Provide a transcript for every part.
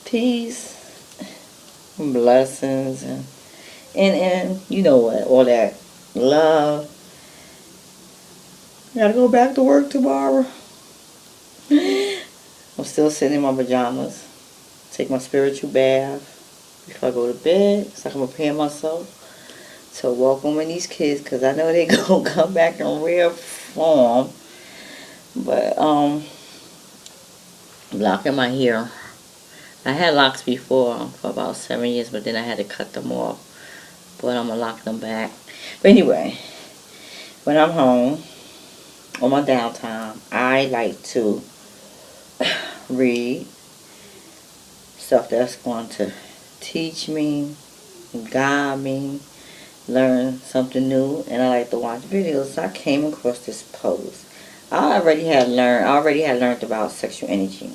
peace, blessings, and you know what, all that love. I gotta go back to work tomorrow. I'm still sitting in my pajamas. Take my spiritual bath before I go to bed, so I can prepare myself to welcoming these kids, because I know they gonna come back in real form. But locking my hair. I had locks before for about 7 years, but then I had to cut them off. But I'm gonna lock them back. But anyway, when I'm home on my downtime, I like to read stuff that's going to teach me, guide me, learn something new, and I like to watch videos. So I came across this post. I already had learned about sexual energy.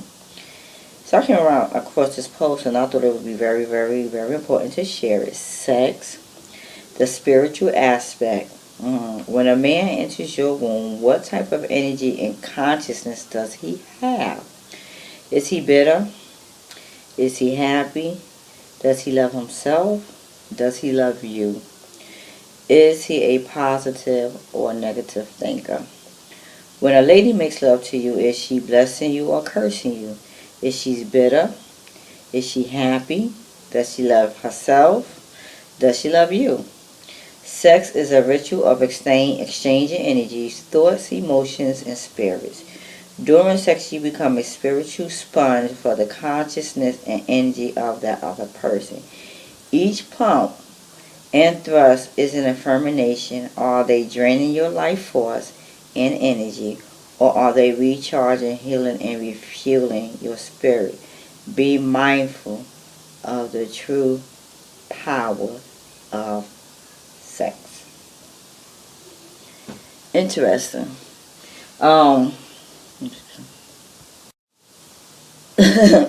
So I came across this post, and I thought it would be very, very, very important to share it. Sex, the spiritual aspect. When a man enters your womb, what type of energy and consciousness does he have? Is he bitter? Is he happy? Does he love himself? Does he love you? Is he a positive or negative thinker? When a lady makes love to you, is she blessing you or cursing you? Is she bitter? Is she happy? Does she love herself? Does she love you? Sex is a ritual of exchanging energies, thoughts, emotions, and spirits. During sex, you become a spiritual sponge for the consciousness and energy of that other person. Each pump and thrust is an affirmation. Are they draining your life force and energy, or are they recharging, healing, and refueling your spirit? Be mindful of the true power of sex. Interesting. Um,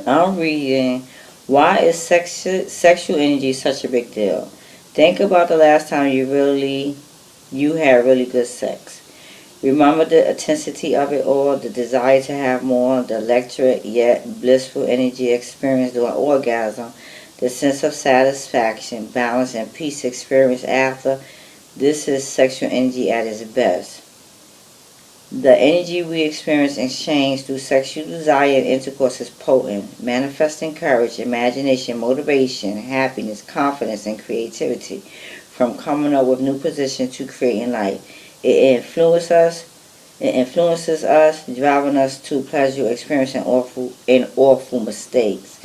I'm reading, why is sexual energy such a big deal? Think about the last time you had really good sex. Remember the intensity of it all, the desire to have more, the electric yet blissful energy experienced during orgasm, the sense of satisfaction, balance, and peace experienced after. This is sexual energy at its best. The energy we experience in exchange through sexual desire and intercourse is potent, manifesting courage, imagination, motivation, happiness, confidence, and creativity. From coming up with new positions to creating life, It influences us, driving us to pleasure, experiencing awful mistakes.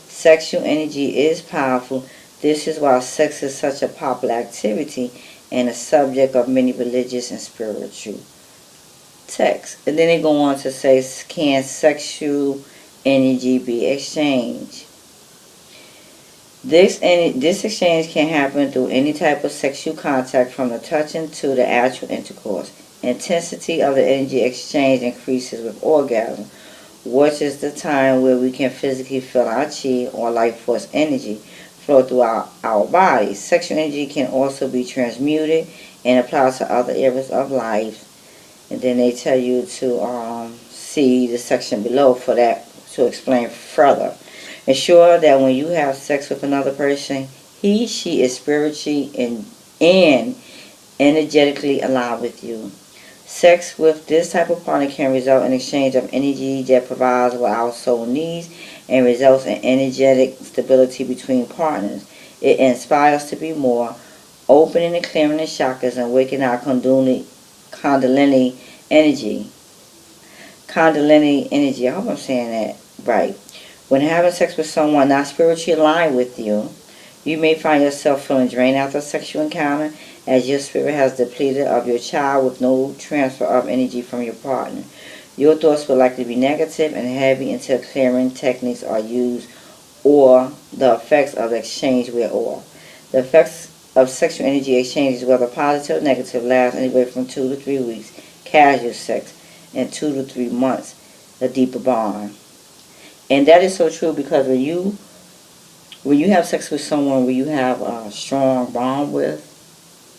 Sexual energy is powerful. This is why sex is such a popular activity and a subject of many religious and spiritual texts. And then they go on to say, can sexual energy be exchanged? This exchange can happen through any type of sexual contact, from the touching to the actual intercourse. Intensity of the energy exchange increases with orgasm, which is the time where we can physically feel our chi or life force energy flow through our bodies. Sexual energy can also be transmuted and applied to other areas of life. And then they tell you to see the section below for that to explain further. Ensure that when you have sex with another person, she is spiritually and energetically aligned with you. Sex with this type of partner can result in exchange of energy that provides what our soul needs and results in energetic stability between partners. It inspires us to be more opening and clearing the chakras and waking our Kundalini energy. Kundalini energy. I hope I'm saying that right. When having sex with someone not spiritually aligned with you, you may find yourself feeling drained after a sexual encounter, as your spirit has depleted of your child with no transfer of energy from your partner. Your thoughts will likely be negative and heavy until clearing techniques are used or the effects of the exchange wear off. The effects of sexual energy exchanges, whether positive or negative, last anywhere from 2 to 3 weeks. Casual sex, and 2 to 3 months, a deeper bond. And that is so true, because when you have sex with someone where you have a strong bond with,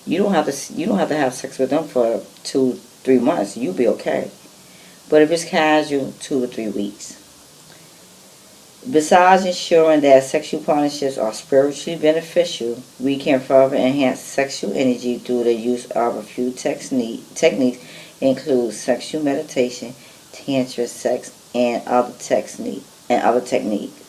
you don't have to have sex with them for 2-3 months. You'll be okay. But if it's casual, 2 or 3 weeks. Besides ensuring that sexual partnerships are spiritually beneficial, we can further enhance sexual energy through the use of a few techniques, include sexual meditation, tantra sex, and other techniques.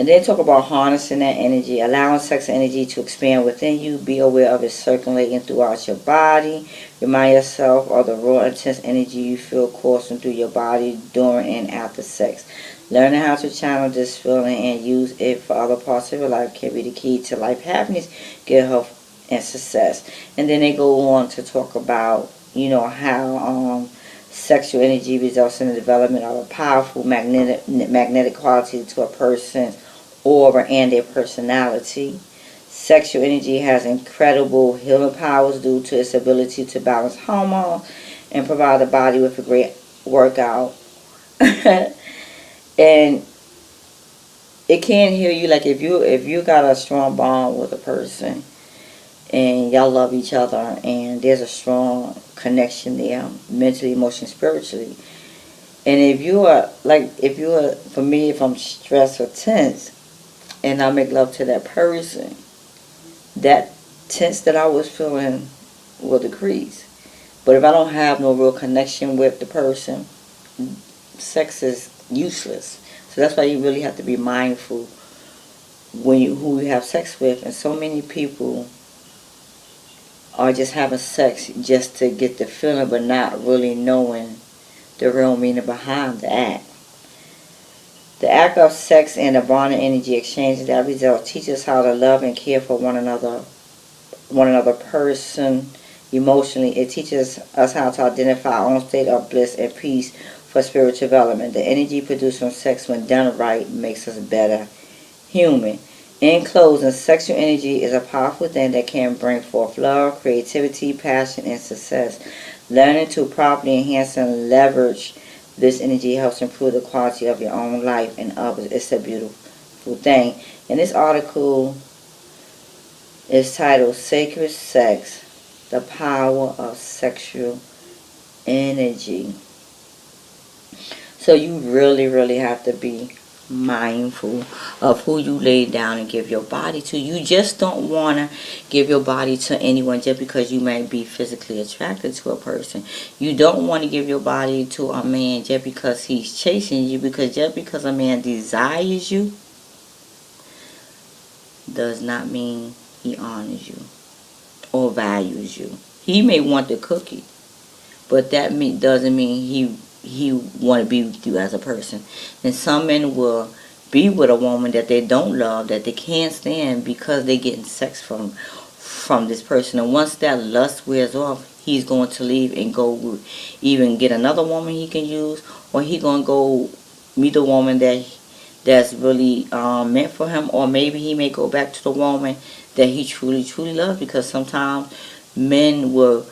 And then talk about harnessing that energy, allowing sex energy to expand within you. Be aware of it circulating throughout your body. Remind yourself of the raw, intense energy you feel coursing through your body during and after sex. Learning how to channel this feeling and use it for other parts of your life can be the key to life happiness, good health, and success. And then they go on to talk about, how sexual energy results in the development of a powerful magnetic quality to a person's aura and their personality. Sexual energy has incredible healing powers due to its ability to balance hormones and provide the body with a great workout. And it can heal you, like if you got a strong bond with a person and y'all love each other and there's a strong connection there, mentally, emotionally, spiritually. And for me, if I'm stressed or tense and I make love to that person, that tense that I was feeling will decrease. But if I don't have no real connection with the person, sex is useless. So that's why you really have to be mindful who you have sex with. And so many people are just having sex just to get the feeling, but not really knowing the real meaning behind the act. The act of sex and the bonding energy exchange that result teaches how to love and care for one another person emotionally. It teaches us how to identify our own state of bliss and peace for spiritual development. The energy produced from sex, when done right, makes us better human. In closing, sexual energy is a powerful thing that can bring forth love, creativity, passion, and success. Learning to properly enhance and leverage this energy helps improve the quality of your own life and others. It's a beautiful thing. And this article is titled Sacred Sex, The Power of Sexual Energy. So you really, really have to be mindful of who you lay down and give your body to. You just don't want to give your body to anyone just because you might be physically attracted to a person. You don't want to give your body to a man just because he's chasing you, because just because a man desires you does not mean he honors you or values you. He may want the cookie, but that doesn't mean he want to be with you as a person. And some men will be with a woman that they don't love, that they can't stand, because they're getting sex from this person. And once that lust wears off, he's going to leave and go even get another woman he can use, or he going to go meet a woman that's really meant for him, or maybe he may go back to the woman that he truly, truly loves, because sometimes men will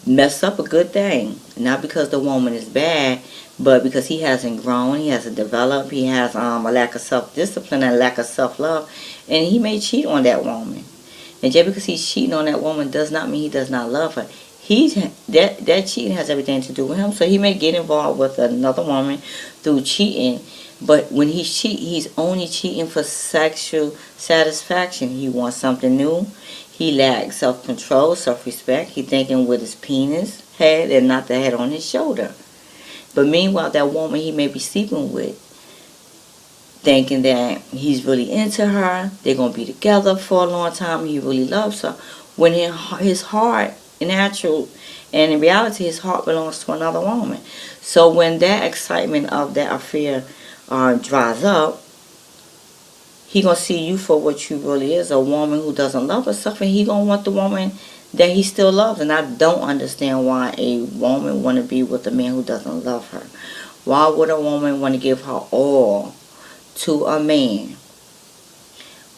mess up a good thing, not because the woman is bad, but because he hasn't grown, he hasn't developed, he has a lack of self-discipline and a lack of self-love, and he may cheat on that woman. And just because he's cheating on that woman does not mean he does not love her. That cheating has everything to do with him. So he may get involved with another woman through cheating, but when he's cheating, he's only cheating for sexual satisfaction. He wants something new. He lacks self-control, self-respect. He thinking with his penis head and not the head on his shoulder. But meanwhile, that woman he may be sleeping with, thinking that he's really into her, they're going to be together for a long time, he really loves her, when his heart, in reality, his heart belongs to another woman. So when that excitement of that affair dries up, he gonna see you for what you really is, a woman who doesn't love herself, and he gonna want the woman that he still loves. And I don't understand why a woman want to be with a man who doesn't love her. Why would a woman want to give her all to a man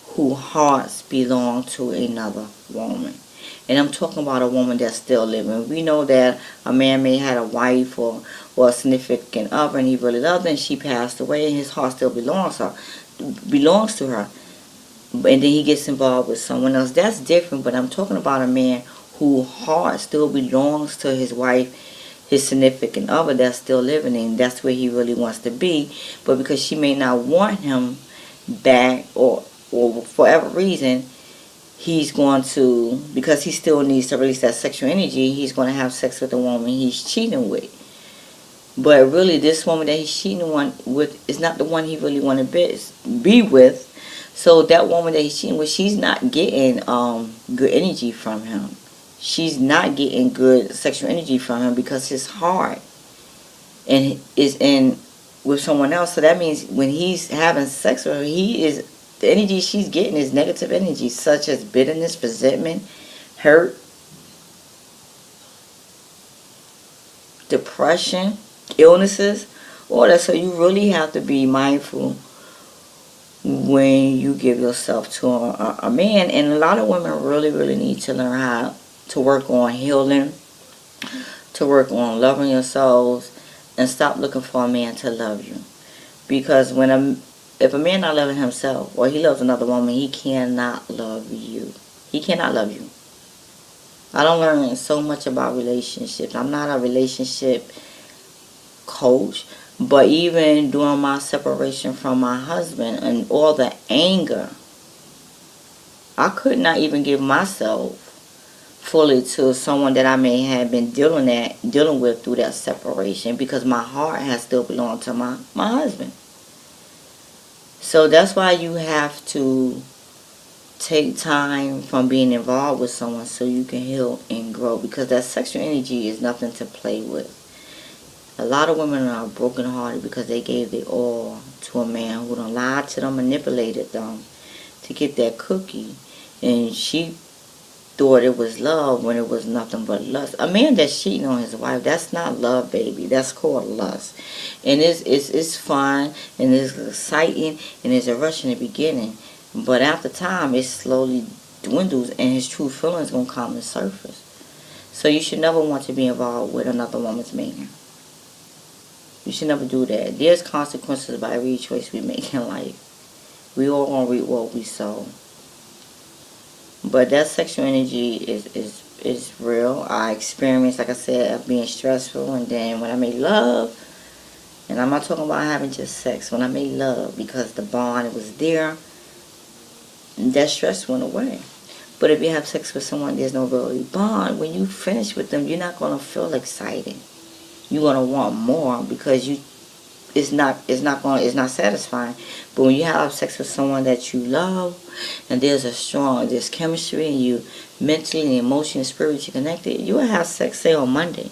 whose hearts belong to another woman? And I'm talking about a woman that's still living. We know that a man may have a wife or a significant other, and he really loved her, and she passed away, and his heart still belongs to her. And then he gets involved with someone else. That's different. But I'm talking about a man whose heart still belongs to his wife, his significant other that's still living in. That's where he really wants to be. But because she may not want him back, or for whatever reason, he's going to, because he still needs to release that sexual energy, he's going to have sex with the woman he's cheating with. But really, this woman that he's cheating with is not the one he really want to be with. So that woman that he's cheating with, she's not getting good energy from him. She's not getting good sexual energy from him because his heart and is in with someone else. So that means when he's having sex with her, the energy she's getting is negative energy, such as bitterness, resentment, hurt, depression, illnesses, all that. So you really have to be mindful when you give yourself to a man. And a lot of women really need to learn how to work on healing, to work on loving yourselves, and stop looking for a man to love you. Because if a man not loving himself, or he loves another woman, he cannot love you. He cannot love you. I don't learn so much about relationships. I'm not a relationship coach, but even during my separation from my husband and all the anger, I could not even give myself fully to someone that I may have been dealing with through that separation, because my heart has still belonged to my husband. So that's why you have to take time from being involved with someone so you can heal and grow, because that sexual energy is nothing to play with. A lot of women are brokenhearted because they gave their all to a man who done lied to them, manipulated them to get that cookie, and she thought it was love when it was nothing but lust. A man that's cheating on his wife, that's not love, baby. That's called lust. And it's fun, and it's exciting, and there's a rush in the beginning. But after time, it slowly dwindles, and his true feelings going to come to surface. So you should never want to be involved with another woman's man. You should never do that. There's consequences by every choice we make in life. We all going to reap what we sow. But that sexual energy is real. I experienced, like I said, of being stressful. And then when I made love, and I'm not talking about having just sex. When I made love, because the bond was there, that stress went away. But if you have sex with someone, there's no real bond. When you finish with them, you're not going to feel excited. You're going to want more, because it's not satisfying. But when you have sex with someone that you love, and there's chemistry, and you mentally and emotionally and spiritually connected, you will have sex, say, on Monday.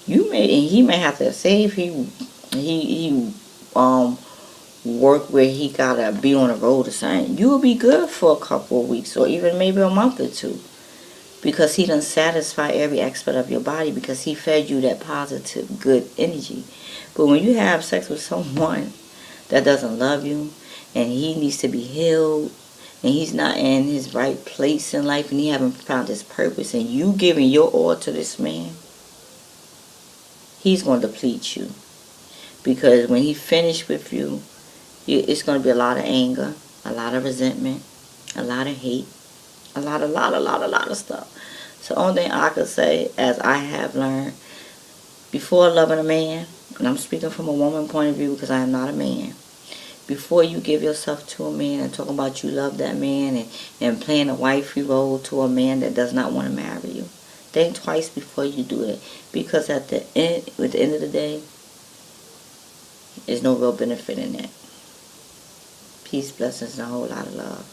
He may have to say, if he work where he gotta be on the road or something, you will be good for a couple of weeks, or even maybe a month or two, because he done satisfy every aspect of your body, because he fed you that positive, good energy. But when you have sex with someone that doesn't love you, and he needs to be healed, and he's not in his right place in life, and he haven't found his purpose, and you giving your all to this man, he's going to deplete you. Because when he finished with you, it's going to be a lot of anger, a lot of resentment, a lot of hate, a lot of stuff. So the only thing I could say, as I have learned, before loving a man, and I'm speaking from a woman point of view because I am not a man, before you give yourself to a man and talking about you love that man, and playing a wifey role to a man that does not want to marry you, think twice before you do it. Because at the end of the day, there's no real benefit in that. Peace, blessings, and a whole lot of love.